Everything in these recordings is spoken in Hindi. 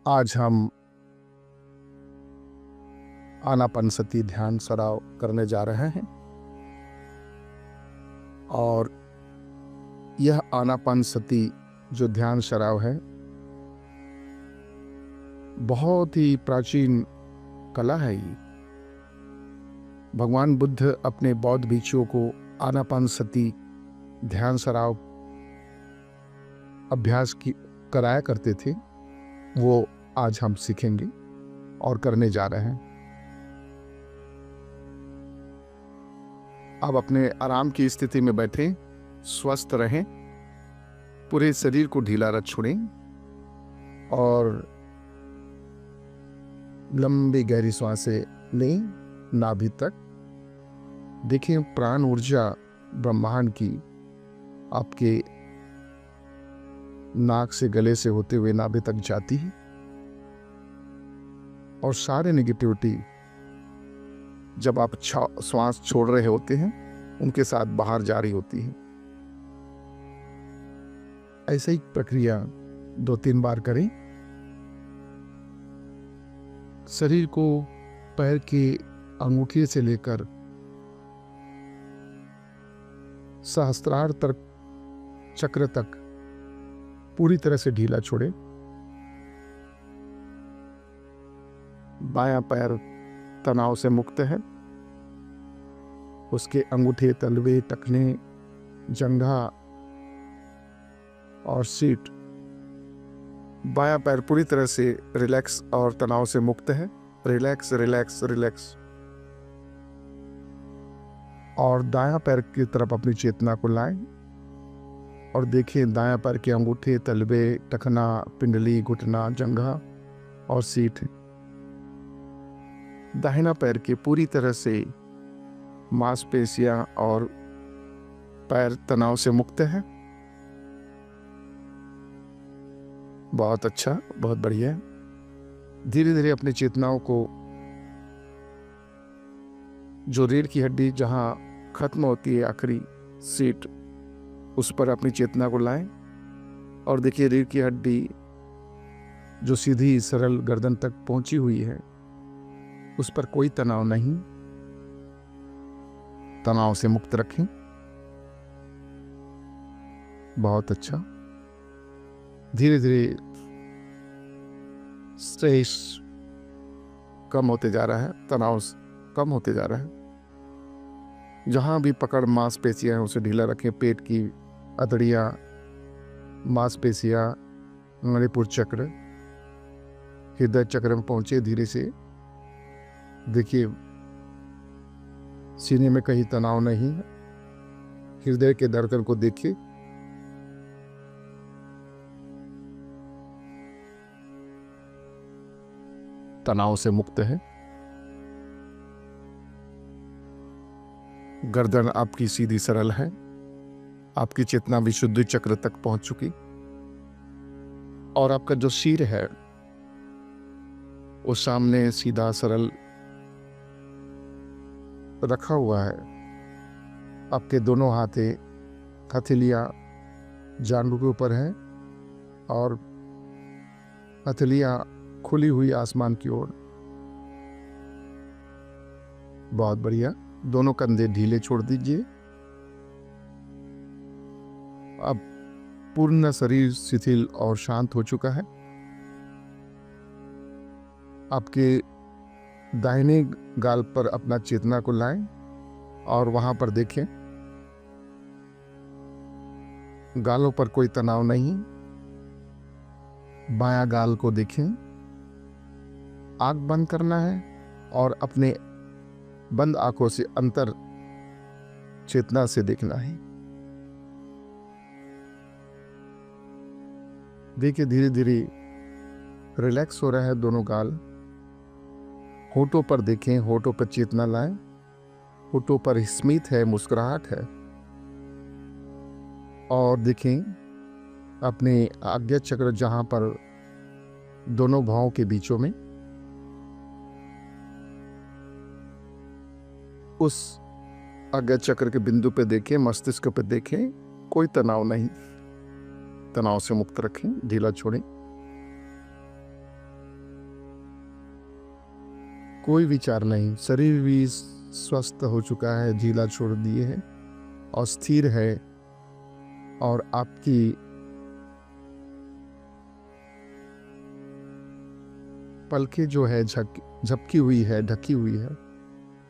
आज हम आनापानसती ध्यान सराव करने जा रहे हैं और यह आनापानसती जो ध्यान सराव है बहुत ही प्राचीन कला है। ये भगवान बुद्ध अपने बौद्ध भिक्षुओं को आनापानसती ध्यान सराव अभ्यास की कराया करते थे, वो आज हम सीखेंगे और करने जा रहे हैं। अब अपने आराम की स्थिति में बैठें, स्वस्थ रहें, पूरे शरीर को ढीला रख छोड़ें और लंबी गहरी सांसें लें नाभि तक। देखें प्राण ऊर्जा ब्रह्मांड की आपके नाक से गले से होते हुए नाभि तक जाती है और सारे नेगेटिविटी जब आप श्वास छोड़ रहे होते हैं उनके साथ बाहर जा रही होती है। ऐसे ही प्रक्रिया 2-3 बार करें। शरीर को पैर के अंगूठे से लेकर सहस्त्रार तक चक्र तक पूरी तरह से ढीला छोड़ें। बायां पैर तनाव से मुक्त है, उसके अंगूठे, तलवे, टखने, जंघा और सीट, बायां पैर पूरी तरह से रिलैक्स और तनाव से मुक्त है। Relax relax relax. और दायां पैर की तरफ अपनी चेतना को लाएं और देखें दायां पैर के अंगूठे, तलवे, टखना, पिंडली, घुटना, जंघा और सीट। दाहिना पैर के पूरी तरह से मांसपेशियां और पैर तनाव से मुक्त है। बहुत अच्छा, बहुत बढ़िया। धीरे धीरे अपनी चेतनाओं को जो रीढ़ की हड्डी जहां खत्म होती है, आखिरी सीट, उस पर अपनी चेतना को लाएं और देखिए रीढ़ की हड्डी जो सीधी सरल गर्दन तक पहुंची हुई है, उस पर कोई तनाव नहीं। तनाव से मुक्त रखें। बहुत अच्छा। धीरे धीरे स्ट्रेस कम होते जा रहा है, तनाव कम होते जा रहा है। जहां भी पकड़ मांसपेशियां हैं उसे ढीला रखें। पेट की अतड़ियां, मांसपेशियां, मणिपुर चक्र, हृदय चक्र में पहुंचे। धीरे से देखिए सीने में कहीं तनाव नहीं है। हृदय के धड़कन को देखिए। तनाव से मुक्त है। गर्दन आपकी सीधी सरल है। आपकी चेतना विशुद्धि चक्र तक पहुंच चुकी और आपका जो सिर है वो सामने सीधा सरल रखा हुआ है। आपके दोनों हाथे हथेलियां जांघों के ऊपर है और हथेलियां खुली हुई आसमान की ओर। बहुत बढ़िया। दोनों कंधे ढीले छोड़ दीजिए। अब पूर्ण शरीर शिथिल और शांत हो चुका है। आपके दाहिने गाल पर अपना चेतना को लाएं और वहां पर देखें गालों पर कोई तनाव नहीं। बायां गाल को देखें। आंख बंद करना है और अपने बंद आंखों से अंतर चेतना से देखना है। देखिए धीरे धीरे रिलैक्स हो रहा है दोनों गाल। होठों पर देखें, होठों पर चेतना लाएं। होठों पर स्मित है, मुस्कुराहट है। और देखें अपने आज्ञा चक्र जहां पर दोनों भावों के बीचों में, उस आज्ञा चक्र के बिंदु पे देखें, मस्तिष्क पे देखें। कोई तनाव नहीं। तनाव से मुक्त रखें, ढीला छोड़ें। कोई विचार नहीं, शरीर भी स्वस्थ हो चुका है, ढीला छोड़ दिए है और स्थिर है, और आपकी पलकें जो है झपकी हुई है, ढकी हुई है,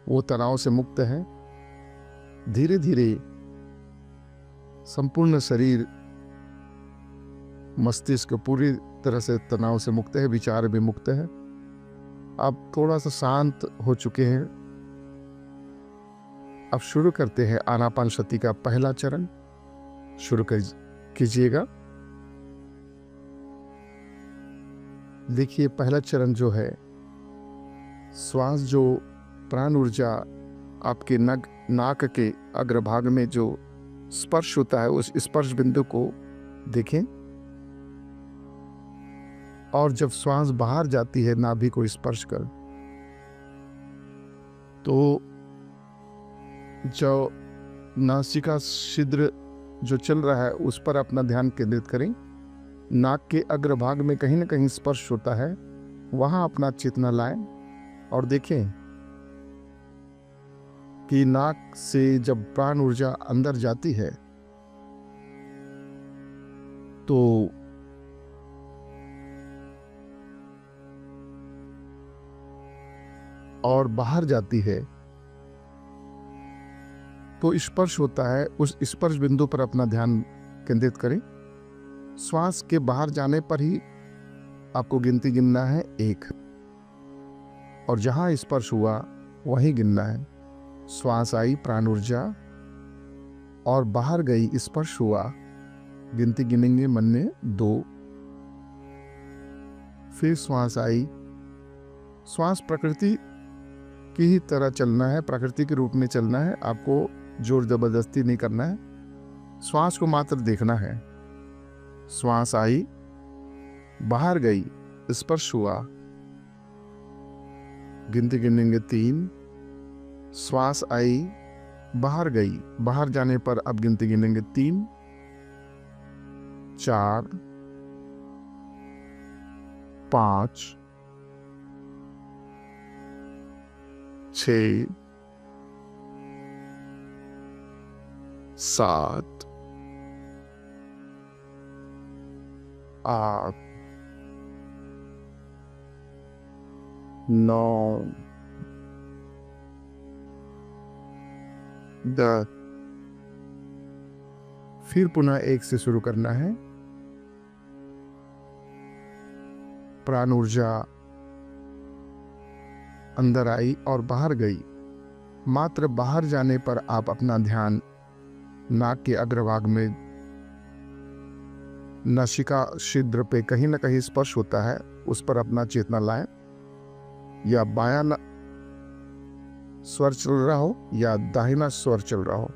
वो तनाव से मुक्त है। धीरे धीरे संपूर्ण शरीर, मस्तिष्क पूरी तरह से तनाव से मुक्त है, विचार भी मुक्त है। आप थोड़ा सा शांत हो चुके हैं। अब शुरू करते हैं आनापानसति का पहला चरण। शुरू कीजिएगा। देखिए, पहला चरण जो है, श्वास जो प्राण ऊर्जा आपके नाक के अग्रभाग में जो स्पर्श होता है, उस स्पर्श बिंदु को देखें, और जब श्वास बाहर जाती है नाभि को स्पर्श कर, तो जो नासिका छिद्र जो चल रहा है उस पर अपना ध्यान केंद्रित करें। नाक के अग्रभाग में कहीं ना कहीं स्पर्श होता है, वहां अपना चेतना लाएं और देखें कि नाक से जब प्राण ऊर्जा अंदर जाती है तो और बाहर जाती है तो स्पर्श होता है। उस स्पर्श बिंदु पर अपना ध्यान केंद्रित करें। श्वास के बाहर जाने पर ही आपको गिनती गिनना है 1, और जहां स्पर्श हुआ वहीं गिनना है। श्वास आई, प्राण ऊर्जा, और बाहर गई, स्पर्श हुआ, गिनती गिनेंगे मन में 2। फिर श्वास आई। श्वास प्रकृति की ही तरह चलना है, प्रकृति के रूप में चलना है। आपको जोर जबरदस्ती नहीं करना है, श्वास को मात्र देखना है। श्वास आई, बाहर गई, स्पर्श हुआ, गिनती गिनेंगे 3। श्वास आई, बाहर गई, बाहर जाने पर अब गिनती गिनेंगे 3, 4, 5, 6, 7, 8, 9, 10। फिर पुनः 1 से शुरू करना है। प्राण ऊर्जा अंदर आई और बाहर गई। मात्र बाहर जाने पर आप अपना ध्यान नाक के अग्रभाग में नासिका छिद्र पे कहीं ना कहीं स्पर्श होता है, उस पर अपना चेतना लाएं। या बायां स्वर चल रहा हो या दाहिना स्वर चल रहा हो,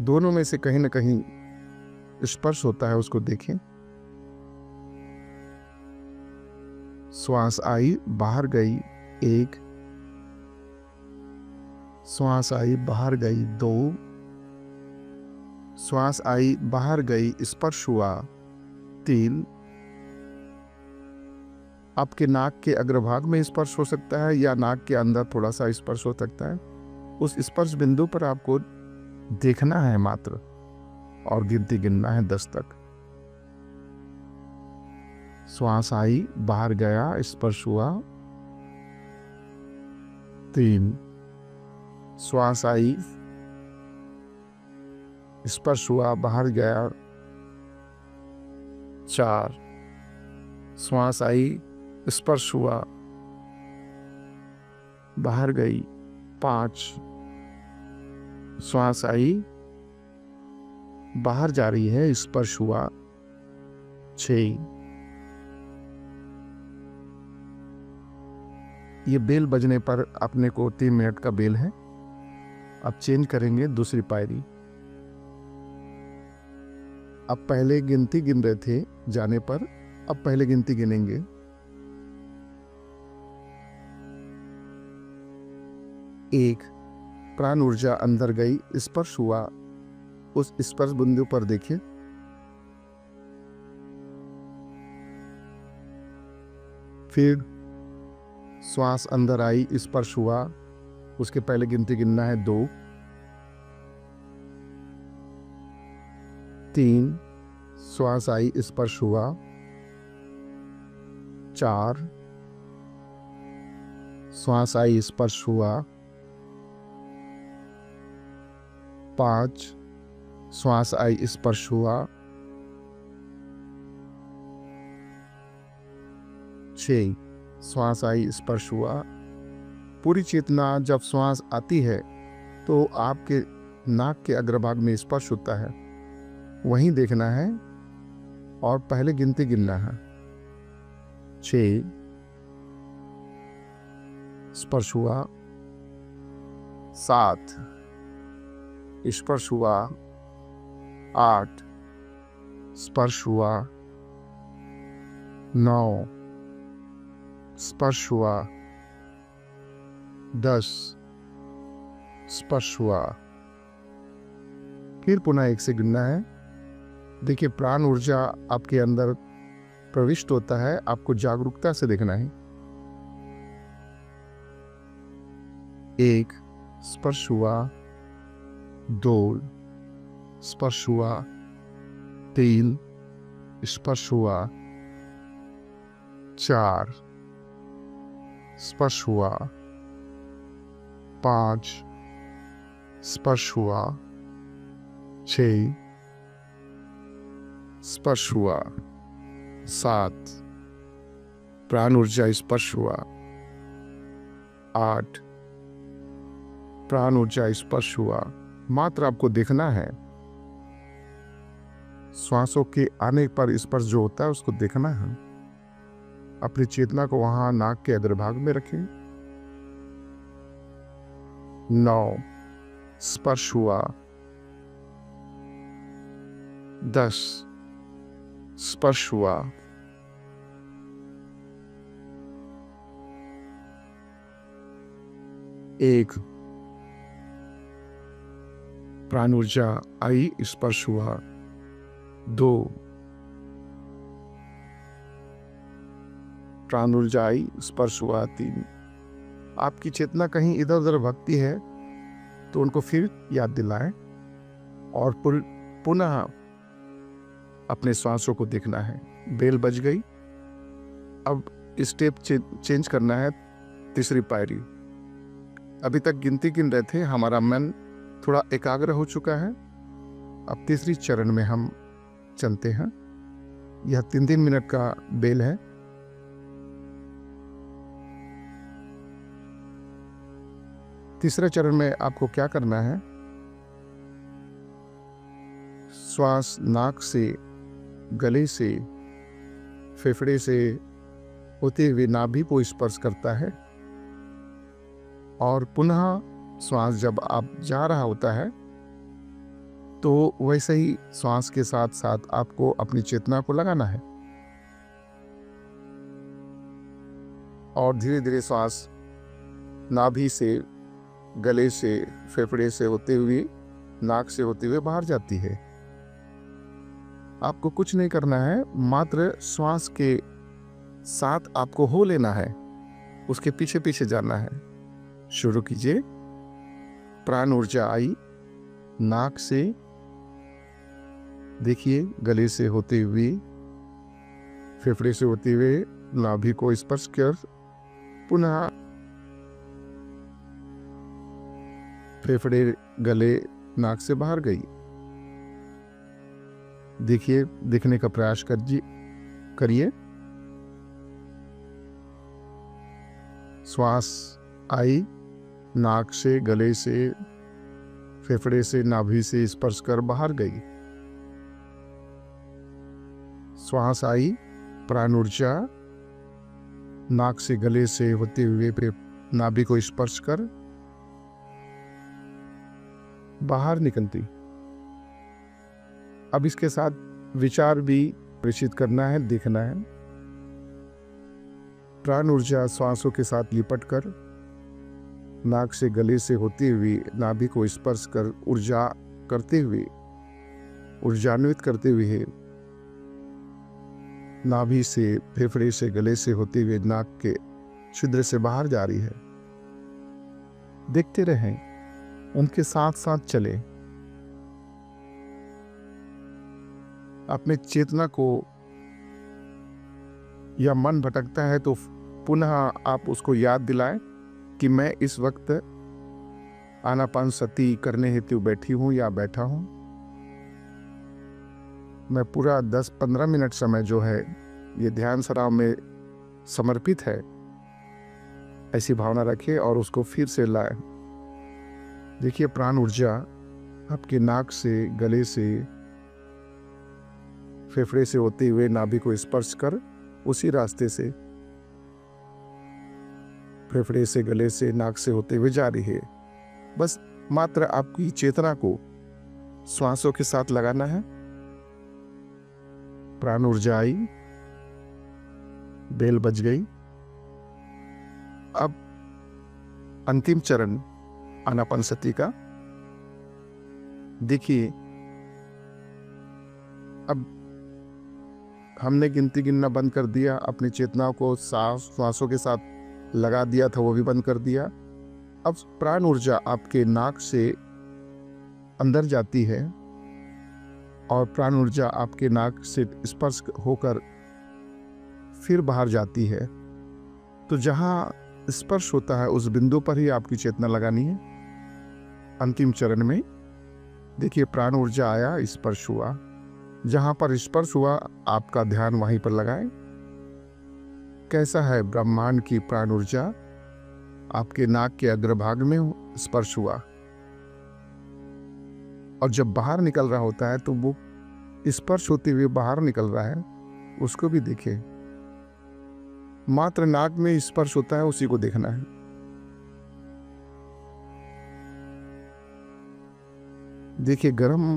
दोनों में से कहीं ना कहीं स्पर्श होता है, उसको देखें। श्वास आई, बाहर गई 1, श्वास आई, बाहर गई 2, श्वास आई, बाहर गई, स्पर्श हुआ 3। आपके नाक के अग्रभाग में स्पर्श हो सकता है या नाक के अंदर थोड़ा सा स्पर्श हो सकता है। उस स्पर्श बिंदु पर आपको देखना है मात्र, और गिनती गिनना है 10 तक। श्वास आई, बाहर गया, स्पर्श हुआ 3। श्वास आई, स्पर्श हुआ, बाहर गया 4। श्वास आई, स्पर्श हुआ, बाहर गई 5। श्वास आई, बाहर जा रही है, स्पर्श हुआ 6। ये बेल बजने पर अपने को 3 मिनट का बेल है। अब चेंज करेंगे दूसरी पायरी। अब पहले गिनती गिन रहे थे जाने पर, अब पहले गिनती गिनेंगे। 1, प्राण ऊर्जा अंदर गई, स्पर्श हुआ, उस स्पर्श बिंदु पर देखिए। फिर श्वास अंदर आई, स्पर्श हुआ, उसके पहले गिनती गिनना है 2, 3, श्वास आई, स्पर्श हुआ, 4, श्वास आई, स्पर्श हुआ, 5, श्वास आई, स्पर्श हुआ, 6, श्वास आई, स्पर्श हुआ। पूरी चेतना जब श्वास आती है तो आपके नाक के अग्रभाग में स्पर्श होता है, वहीं देखना है और पहले गिनती गिनना है। 6, स्पर्श हुआ, 7, स्पर्श हुआ, 8, स्पर्श हुआ, 9, स्पर्श हुआ, 10, स्पर्श हुआ। फिर पुनः 1 से गिनना है। देखिए, प्राण ऊर्जा आपके अंदर प्रविष्ट होता है, आपको जागरूकता से देखना है। 1, स्पर्श हुआ, 2, स्पर्श हुआ, 3, स्पर्श हुआ, 4, स्पर्श हुआ, 5, स्पर्श हुआ, 6, स्पर्श हुआ, 7, प्राण ऊर्जा स्पर्श हुआ, 8, प्राण ऊर्जा स्पर्श हुआ। मात्र आपको देखना है, श्वासों के आने पर स्पर्श जो होता है उसको देखना है। अपनी चेतना को वहां नाक के अग्रभाग में रखें। 9, स्पर्श हुआ, 10, स्पर्श हुआ, 1, प्राण ऊर्जा आई, स्पर्श हुआ, 2, प्राण ऊर्जा आई, स्पर्श हुआ, 3। आपकी चेतना कहीं इधर उधर भटकती है तो उनको फिर याद दिलाएं और पुनः अपने श्वासों को देखना है। बेल बज गई। अब स्टेप चेंज करना है, तीसरी पायरी। अभी तक गिनती गिन रहे थे, हमारा मन थोड़ा एकाग्र हो चुका है। अब तीसरी चरण में हम चलते हैं। यह 3-3 मिनट का बेल है। तीसरे चरण में आपको क्या करना है? श्वास नाक से, गले से, फेफड़े से होते हुए नाभि को स्पर्श करता है और पुनः श्वास जब आप जा रहा होता है तो वैसे ही श्वास के साथ साथ आपको अपनी चेतना को लगाना है और धीरे धीरे श्वास नाभि से, गले से, फेफड़े से होते हुए, नाक से होते हुए बाहर जाती है। आपको कुछ नहीं करना है, मात्र श्वास के साथ आपको हो लेना है, उसके पीछे पीछे जाना है। शुरू कीजिए। प्राण ऊर्जा आई, नाक से, देखिए, गले से होते हुए, फेफड़े से होते हुए नाभि को स्पर्श कर पुनः फेफड़े, गले, नाक से बाहर गई। देखिए, देखने का प्रयास करिए। श्वास आई, नाक से, गले से, फेफड़े से, नाभि से स्पर्श कर बाहर गई। श्वास आई, प्राण ऊर्जा नाक से, गले से होते हुए नाभि को स्पर्श कर बाहर निकलती। अब इसके साथ विचार भी प्रेषित करना है, देखना है। प्राण ऊर्जा श्वासों के साथ लिपट कर नाक से, गले से होती हुई नाभि को स्पर्श कर ऊर्जा करते हुए, ऊर्जान्वित करते हुए नाभि से, फेफड़े से, गले से होते हुए नाक के छिद्र से बाहर जा रही है। देखते रहें, उनके साथ साथ चले। अपने चेतना को या मन भटकता है तो पुनः आप उसको याद दिलाएं कि मैं इस वक्त आनापानसती करने हेतु बैठी हूं या बैठा हूं। मैं पूरा 10-15 मिनट समय जो है ये ध्यान सराव में समर्पित है, ऐसी भावना रखें और उसको फिर से लाएं। देखिए, प्राण ऊर्जा आपके नाक से, गले से, फेफड़े से होते हुए नाभि को स्पर्श कर उसी रास्ते से फेफड़े से, गले से, नाक से होते हुए जा रही है। बस मात्र आपकी चेतना को श्वासों के साथ लगाना है। प्राण ऊर्जा आई, बेल बज गई। अब अंतिम चरण आनापानसती का देखिए। अब हमने गिनती गिनना बंद कर दिया, अपनी चेतनाओं को श्वासों के साथ लगा दिया था, वो भी बंद कर दिया। अब प्राण ऊर्जा आपके नाक से अंदर जाती है और प्राण ऊर्जा आपके नाक से स्पर्श होकर फिर बाहर जाती है। तो जहां स्पर्श होता है उस बिंदु पर ही आपकी चेतना लगानी है। अंतिम चरण में देखिए, प्राण ऊर्जा आया, स्पर्श हुआ। जहां पर स्पर्श हुआ आपका ध्यान वहीं पर लगाएं। कैसा है ब्रह्मांड की प्राण ऊर्जा? आपके नाक के अग्रभाग में स्पर्श हुआ और जब बाहर निकल रहा होता है तो वो स्पर्श होते हुए बाहर निकल रहा है, उसको भी देखें। मात्र नाक में स्पर्श होता है, उसी को देखना है। देखिए, गर्म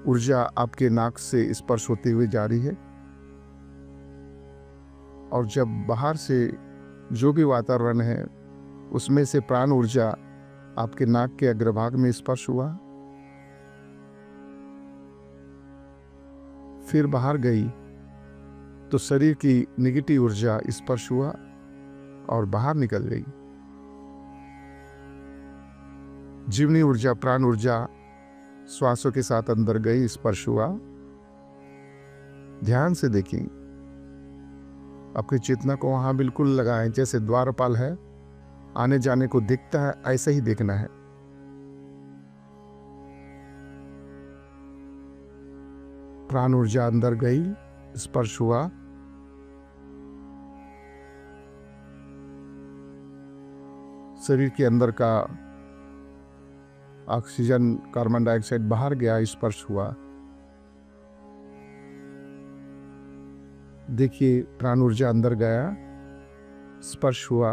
ऊर्जा आपके नाक से स्पर्श होते हुए जा रही है और जब बाहर से जो भी वातावरण है उसमें से प्राण ऊर्जा आपके नाक के अग्रभाग में स्पर्श हुआ, फिर बाहर गई तो शरीर की नेगेटिव ऊर्जा स्पर्श हुआ और बाहर निकल गई। जीवनी ऊर्जा, प्राण ऊर्जा श्वासों के साथ अंदर गई, स्पर्श हुआ। ध्यान से देखें, अपनी चेतना को वहां बिल्कुल लगाएं। जैसे द्वारपाल है, आने जाने को दिखता है, ऐसे ही देखना है। प्राण ऊर्जा अंदर गई, स्पर्श हुआ। शरीर के अंदर का ऑक्सीजन, कार्बन डाइऑक्साइड बाहर गया, स्पर्श हुआ। देखिए, प्राण ऊर्जा अंदर गया, स्पर्श हुआ।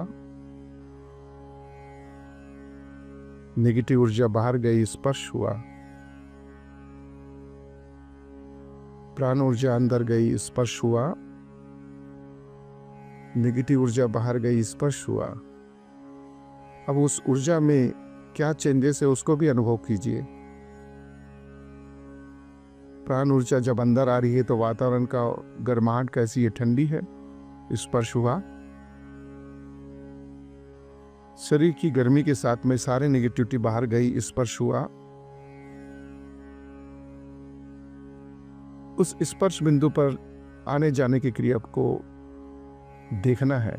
नेगेटिव ऊर्जा बाहर गई, स्पर्श हुआ। प्राण ऊर्जा अंदर गई, स्पर्श हुआ। नेगेटिव ऊर्जा बाहर गई, स्पर्श हुआ। अब उस ऊर्जा में क्या चेंजेस है उसको भी अनुभव कीजिए। प्राण ऊर्जा जब अंदर आ रही है तो वातावरण का गर्माहट कैसी है? ठंडी है, स्पर्श हुआ। शरीर की गर्मी के साथ में सारे नेगेटिविटी बाहर गई, स्पर्श हुआ। उस स्पर्श बिंदु पर आने जाने की क्रिया को देखना है।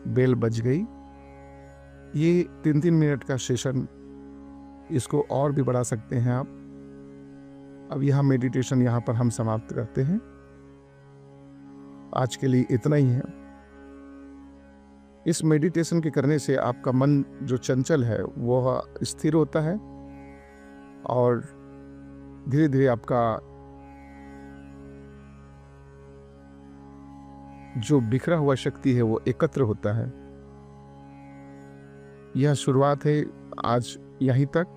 बेल बज गई। ये 3-3 मिनट का सेशन, इसको और भी बढ़ा सकते हैं आप। अब यह मेडिटेशन यहाँ पर हम समाप्त करते हैं। आज के लिए इतना ही है। इस मेडिटेशन के करने से आपका मन जो चंचल है वह स्थिर होता है और धीरे धीरे आपका जो बिखरा हुआ शक्ति है वो एकत्र होता है। यह शुरुआत है, आज यहीं तक।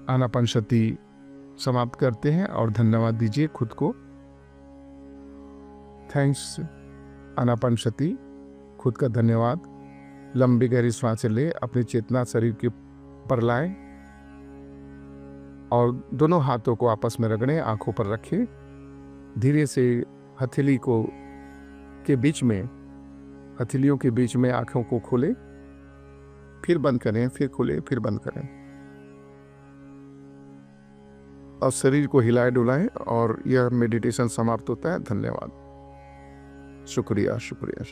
आनापानसती समाप्त करते हैं और धन्यवाद दीजिए खुद को। थैंक्स आनापानसती, खुद का धन्यवाद। लंबी गहरी सांसें ले, अपनी चेतना शरीर के पर लाएं। और दोनों हाथों को आपस में रगड़ें, आंखों पर रखें। धीरे से हथेली को के बीच में हथेलियों के बीच में आंखों को खोलें, फिर बंद करें, फिर खोलें, फिर बंद करें और शरीर को हिलाए डुलाएं और यह मेडिटेशन समाप्त होता है। धन्यवाद। शुक्रिया शुक्रिया।